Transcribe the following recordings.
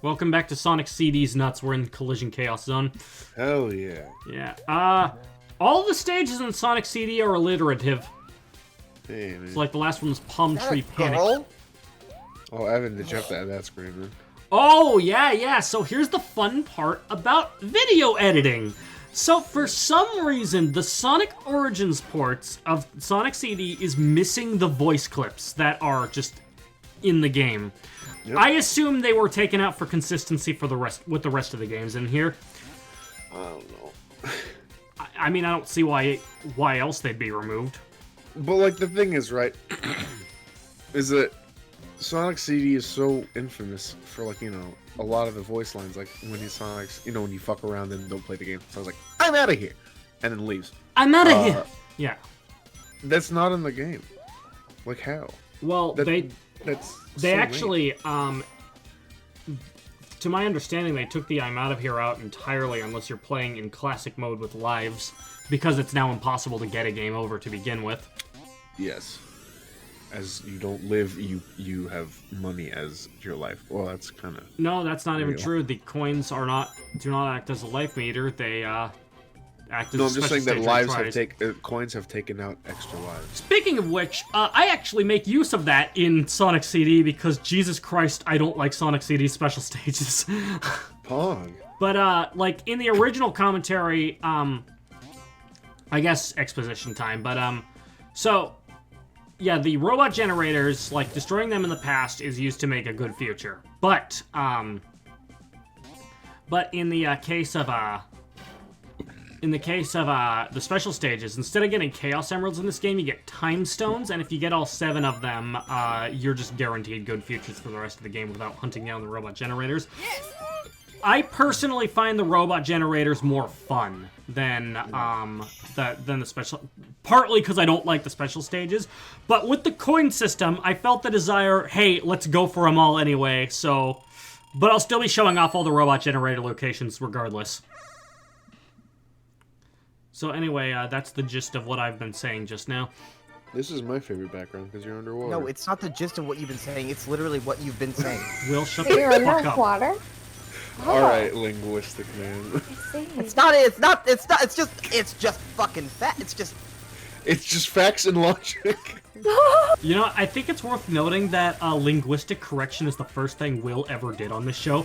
Welcome back to Sonic CD's Nuts. We're in the Collision Chaos Zone. Hell yeah. Yeah. All the stages in Sonic CD are alliterative. Hey, man. It's like the last one was Palm Tree Panic. Girl? Oh, Evan, did you have to add that screen, man? Oh, yeah. So here's the fun part about video editing. So for some reason, the Sonic Origins ports of Sonic CD is missing the voice clips that are just in the game. Yep. I assume they were taken out for consistency for the rest with the rest of the games in here. I don't know. I mean, I don't see why else they'd be removed. But like the thing is, right, is that Sonic CD is so infamous for like, you know, a lot of the voice lines, like when he's Sonic's, you know, when you fuck around and don't play the game. So I was like, I'm out of here, and then leaves. I'm out of here. Yeah. That's not in the game. Like how? Well, they so actually, to my understanding, they took the I'm out of here out entirely unless you're playing in classic mode with lives, because it's now impossible to get a game over to begin with. Yes. As you don't live, you have money as your life. Well, that's kind of... No, that's not even true. The coins do not act as a life meter. They act as no, a I'm just special saying that stage coins have taken out extra lives. Speaking of which, I actually make use of that in Sonic CD because, Jesus Christ, I don't like Sonic CD special stages. Pog. But, like, in the original commentary, I guess exposition time, but, so... Yeah, the robot generators, like, destroying them in the past is used to make a good future. But in the case of the special stages, instead of getting Chaos Emeralds in this game, you get Time Stones, and if you get all 7 of them, you're just guaranteed good futures for the rest of the game without hunting down the robot generators. I personally find the robot generators more fun than the special, partly because I don't like the special stages, but with the coin system, I felt the desire, hey, let's go for them all anyway, so, but I'll still be showing off all the robot generator locations regardless. So anyway, that's the gist of what I've been saying just now. This is my favorite background because you're underwater. No, it's not the gist of what you've been saying, it's literally what you've been saying. Will, shut You're the in fuck the up. water? Alright, linguistic man. It's just fucking fat. It's just facts and logic. You know, I think it's worth noting that linguistic correction is the first thing Will ever did on this show.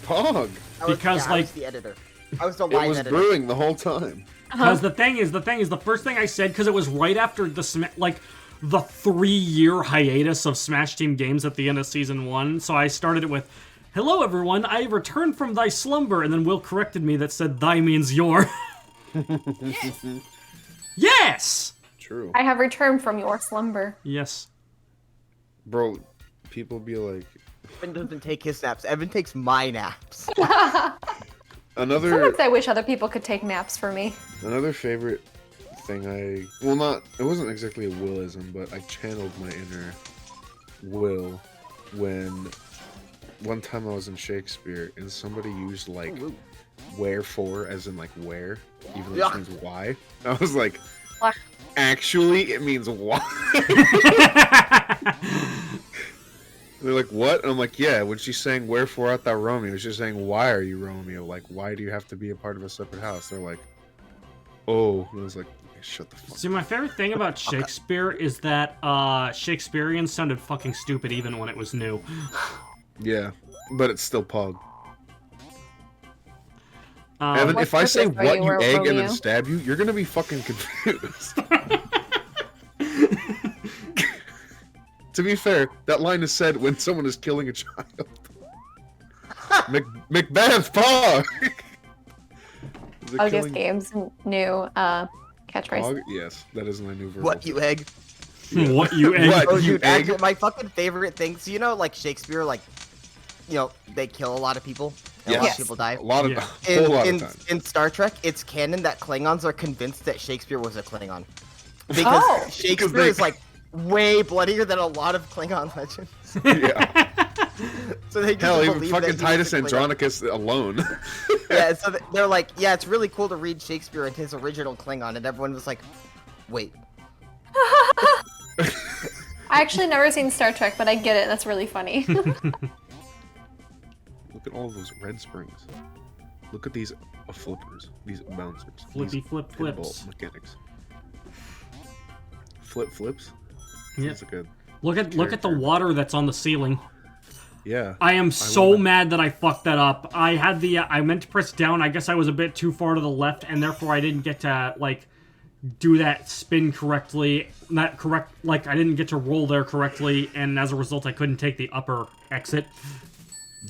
Pog. Because, I like, was the editor. I was the It line was editor. brewing the whole time. Because the thing is, the first thing I said, because it was right after the 3-year hiatus of Smash Team games at the end of Season 1, so I started it with, hello everyone, I returned from thy slumber, and then Will corrected me that said thy means your. Yes! Yes! True. I have returned from your slumber. Yes. Bro, people be like... Evan doesn't take his naps. Evan takes my naps. Sometimes I wish other people could take naps for me. Another favorite thing it wasn't exactly a Willism, but I channeled my inner Will when one time I was in Shakespeare and somebody used like wherefore as in like where, even though it means why. I was like, actually it means why. They're like, what? And I'm like, yeah, when she's saying wherefore art thou Romeo, she's saying why are you Romeo? Like, why do you have to be a part of a separate house? They're like, oh. And I was like, shut the fuck up. See, my favorite thing about Shakespeare is that Shakespearean sounded fucking stupid even when it was new. Yeah, but it's still Pog. Evan, if I say what you egg Romeo? and then stab you, you're gonna be fucking confused. To be fair, that line is said when someone is killing a child. Macbeth, Pog! August Games' new catchphrase. Pog? Yes, that is my new verbal. What, you egg? What you egg? What? Oh, You dude, egg? actually, my fucking favorite things, you know, like Shakespeare, like, you know, they kill a lot of people, and a lot of Yes. people die. A lot of, Yeah. whole lot of times. In Star Trek, it's canon that Klingons are convinced that Shakespeare was a Klingon. Because Oh. Shakespeare is, like, way bloodier than a lot of Klingon legends. Yeah. So they just Hell, even believe fucking that he Titus was a Klingon. Andronicus alone. Yeah, so they're like, yeah, it's really cool to read Shakespeare in his original Klingon, and everyone was like, wait. I actually never seen Star Trek, but I get it. That's really funny. Look at all those red springs. Look at these flippers, these bouncers. Flippy these flip pinball flips. mechanics. Flip flips? Yeah. That's a good... Look at the character. water that's on the ceiling. Yeah. I am so love it. mad that I fucked that up. I had the I meant to press down. I guess I was a bit too far to the left, and therefore I didn't get to like do that spin correctly. I didn't get to roll there correctly, and as a result, I couldn't take the upper exit.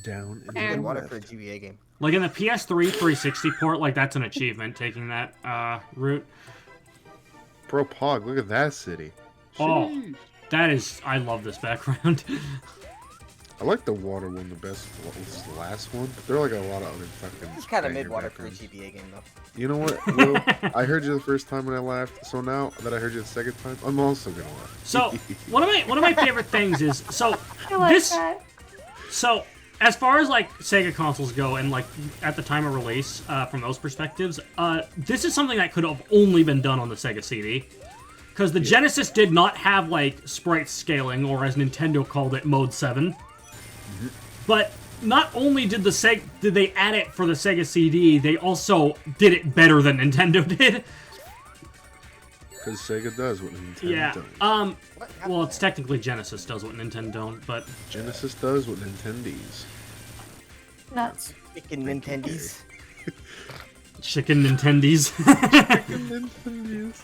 Down in Good the water left. for a GBA game. Like in the PS3 360 port, like that's an achievement taking that route. Bro, Pog, look at that city. Oh, Sheesh. that is. I love this background. I like the water one the best. This is the last one, but there are like a lot of other fucking. It's kind of banger mid-water for a backgrounds. GBA game, though. You know what, Will? I heard you the first time and I laughed. So now that I heard you the second time, I'm also gonna laugh. So one of my favorite things is I like this. that. So, as far as like Sega consoles go, and like at the time of release, from those perspectives, this is something that could have only been done on the Sega CD, because the Genesis did not have like sprite scaling, or as Nintendo called it, Mode 7. But not only did they add it for the Sega CD, they also did it better than Nintendo did. Because Sega does what Nintendo Yeah. don't. Well, it's technically Genesis does what Nintendo don't, but Genesis does what Nintendo's. Nuts. Freaking Nintendies. chicken Nintendies. Nintendo's.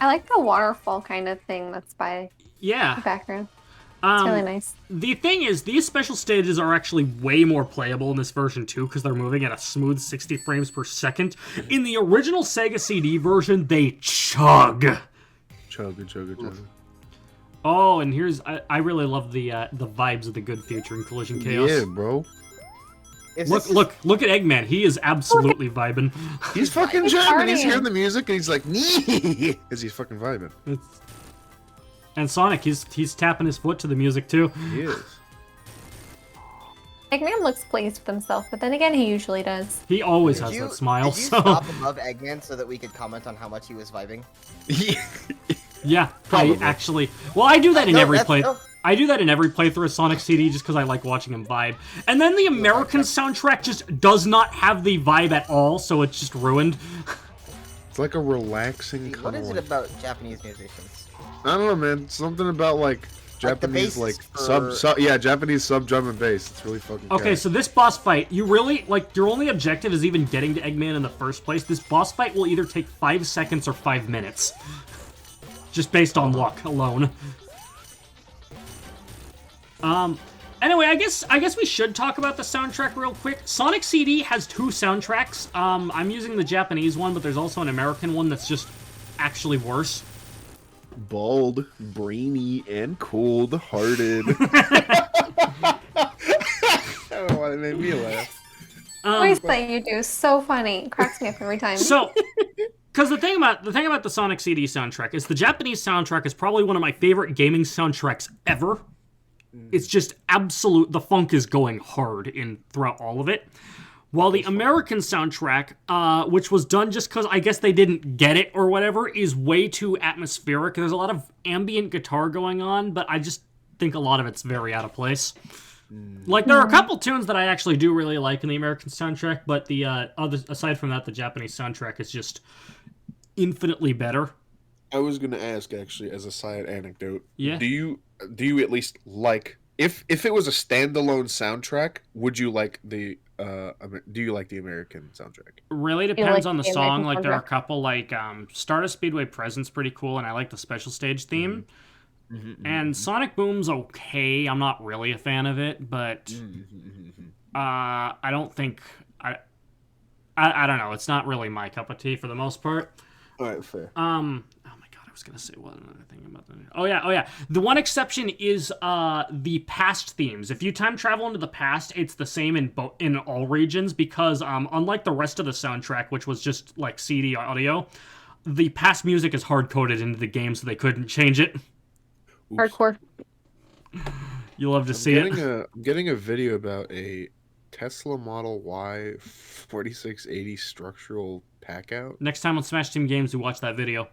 I like the waterfall kind of thing that's by Yeah. the background. It's really nice. The thing is, these special stages are actually way more playable in this version too, because they're moving at a smooth 60 frames per second. In the original Sega CD version, they chug. Chugga. Oh, and here's I really love the vibes of the good future in Collision Chaos. Yeah, bro. Look at Eggman. He is absolutely vibing. He's fucking He's jamming. He's partying. hearing the music and he's like, nee, as he's fucking vibing. And Sonic, he's tapping his foot to the music too. He is. Eggman looks pleased with himself, but then again, he usually does. He always Did has you, that smile. did you So stop above Eggman so that we could comment on how much he was vibing? yeah, Probably. I actually. Well, I do that in No, every that's- play. no. I do that in every playthrough of Sonic CD just because I like watching him vibe. And then the American soundtrack just does not have the vibe at all, so it's just ruined. It's like a relaxing What kind is of it about Japanese musicians? I don't know, man. Something about like Like the Japanese basis sub for- Japanese sub drum and bass. It's really fucking Okay, so this boss fight, you really, like, your only objective is even getting to Eggman in the first place. This boss fight will either take 5 seconds or 5 minutes. Just based on luck alone. Anyway, I guess we should talk about the soundtrack real quick. Sonic CD has 2 soundtracks. I'm using the Japanese one, but there's also an American one that's just actually worse. bold, brainy, and cold-hearted. I don't know why it made me laugh. Voice that you do is so funny. It cracks me up every time. So, because the thing about the Sonic CD soundtrack is the Japanese soundtrack is probably one of my favorite gaming soundtracks ever. It's just absolute. The funk is going hard throughout all of it. While the American soundtrack, which was done just because I guess they didn't get it or whatever, is way too atmospheric. There's a lot of ambient guitar going on, but I just think a lot of it's very out of place. Like, there are a couple tunes that I actually do really like in the American soundtrack, but the aside from that, the Japanese soundtrack is just infinitely better. I was gonna ask, actually, as a side anecdote. Yeah. Do you at least like if it was a standalone soundtrack? Would you like the do you like the American soundtrack? Really You depends like on the the song. American Like, there are a soundtrack? couple, like, Stardust Speedway Present's pretty cool, and I like the special stage theme. And Sonic Boom's okay. I'm not really a fan of it, but I don't think I don't know. It's not really my cup of tea for the most part. All right, fair. Oh my god, I was gonna say one other thing about that. Oh yeah. The one exception is the past themes. If you time travel into the past, it's the same in all regions because unlike the rest of the soundtrack, which was just like CD audio, the past music is hard coded into the game, so they couldn't change it. Hardcore. You love to see it. I'm getting a video about a Tesla Model Y 4680 structural pack out. Next time on Smash Team Games, we watch that video.